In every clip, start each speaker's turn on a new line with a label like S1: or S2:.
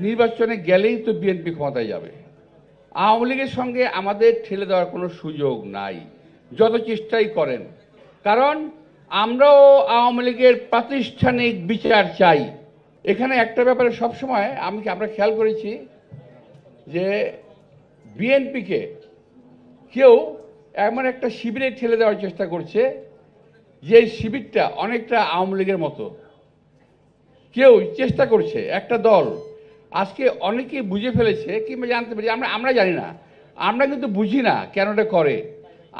S1: নির্বাচনে গেলেই তো বিএনপি ক্ষমতায় যাবে। আওয়ামী লীগের সঙ্গে আমাদের ঠেলে দেওয়ার কোনো সুযোগ নাই, যত চেষ্টাই করেন। কারণ আমরাও আওয়ামী লীগের প্রাতিষ্ঠানিক বিচার চাই। এখানে একটা ব্যাপারে সবসময় আমরা খেয়াল করেছি যে বিএনপিকে কেউ এমন একটা শিবিরে ঠেলে দেওয়ার চেষ্টা করছে যে শিবিরটা অনেকটা আওয়ামী লীগের মতো। কেউ চেষ্টা করছে, একটা দল আজকে অনেকেই বুঝে ফেলেছে কিংবা জানতে পারি, আমরা জানি না, আমরা কিন্তু বুঝি না কেন এটা করে।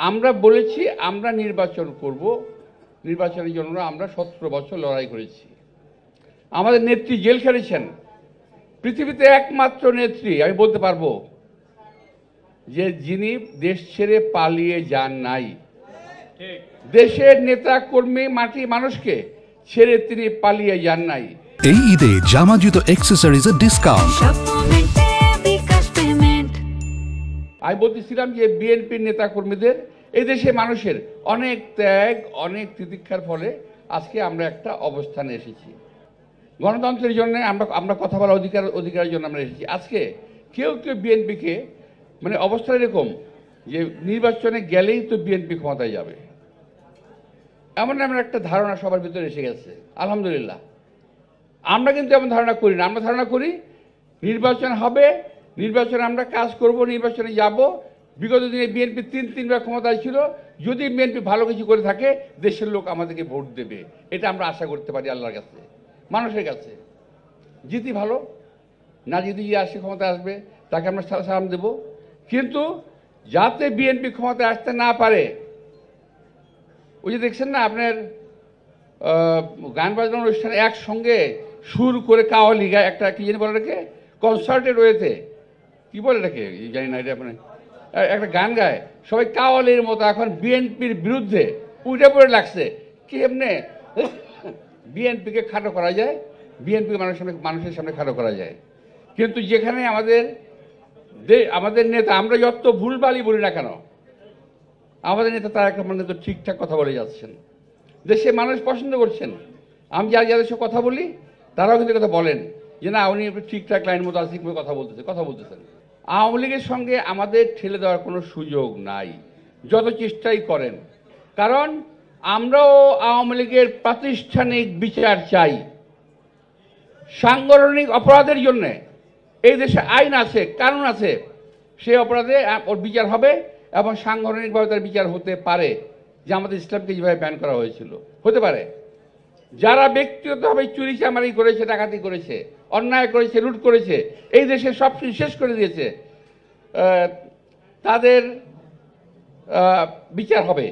S1: আমরা বলেছি আমরা নির্বাচন করব, নির্বাচনের জন্য আমরা 17 বছর লড়াই করেছি। আমাদের নেত্রী জেল খেটেছেন, পৃথিবীতে একমাত্র নেত্রী আমি বলতে পারবো যে যিনি দেশ ছেড়ে পালিয়ে যান নাই। দেশের নেতা কর্মী মাটি মানুষকে ছেড়ে তিনি পালিয়ে যান নাই।
S2: এই ঈদে জামা জুতো অ্যাকসেসরিজের ডিসকাউন্ট।
S1: আমি বলতেছিলাম যে বিএনপির নেতা কর্মীদের, এই দেশে মানুষের অনেক ত্যাগ, অনেক তিতিক্ষার ফলে আজকে আমরা একটা অবস্থানে এসেছি। গণতন্ত্রের জন্য আমরা কথা বলার অধিকারের জন্য আমরা এসেছি। আজকে কেউ বিএনপিকে মানে অবস্থা এরকম যে নির্বাচনে গেলেই তো বিএনপি ক্ষমতায় যাবে, এমন একটা ধারণা সবার ভিতরে এসে গেছে। আলহামদুলিল্লাহ, আমরা কিন্তু এমন ধারণা করি না। আমরা ধারণা করি নির্বাচন হবে, নির্বাচনে আমরা কাজ করব, নির্বাচনে যাব। বিগত দিনে বিএনপি তিনবার ক্ষমতায় ছিল। যদি বিএনপি ভালো কিছু করে থাকে, দেশের লোক আমাদেরকে ভোট দেবে, এটা আমরা আশা করতে পারি আল্লাহর কাছে, মানুষের কাছে। জিতি ভালো, না জিতি যে আসে ক্ষমতায় আসবে তাকে আমরা সালাম দেব। কিন্তু যাতে বিএনপি ক্ষমতায় আসতে না পারে, ওই যে দেখছেন না আপনার গান বাজনার অনুষ্ঠানে একসঙ্গে সুর করে কাওয়ালি গায়, একটা কি জানি বলে এটাকে, কনসার্টের ওয়েতে কি বলে এটাকে জানি না, এটা আপনার একটা গান গায় সবাই কাওয়ালির মতো। এখন বিএনপির বিরুদ্ধে উঠে পড়ে লাগছে কি এমনি বিএনপিকে খাটো করা যায়, বিএনপিকে মানুষের সামনে খাটো করা যায়। কিন্তু যেখানে আমাদের নেতা, আমরা যত ভুলভালই বলি না কেন, আমাদের নেতা তারা একটা মানে তো ঠিকঠাক কথা বলে যাচ্ছেন, দেশে মানুষ পছন্দ করছেন। আমি যাদের সাথে কথা বলি তারাও কিন্তু কথা বলেন যে না, উনি ঠিকঠাক লাইন মতো আছে, কথা বলতেছেন। আওয়ামী লীগের সঙ্গে আমাদের ঠেলে দেওয়ার কোনো সুযোগ নাই, যত চেষ্টাই করেন। কারণ আমরাও আওয়ামী লীগের প্রাতিষ্ঠানিক বিচার চাই। সাংগঠনিক অপরাধের জন্য এই দেশে আইন আছে, কানুন আছে, সেই অপরাধে ওর বিচার হবে এবং সাংগঠনিকভাবে তার বিচার হতে পারে। যে আমাদের ইসলামকে যেভাবে ব্যান করা হয়েছিল হতে পারে। যারা ব্যক্তিগতভাবে চুরি চামারি করেছে, ডাকাতি করেছে, অন্যায় করেছে, লুট করেছে, এই দেশে সব কিছু শেষ করে দিয়েছে, তাদের বিচার হবে।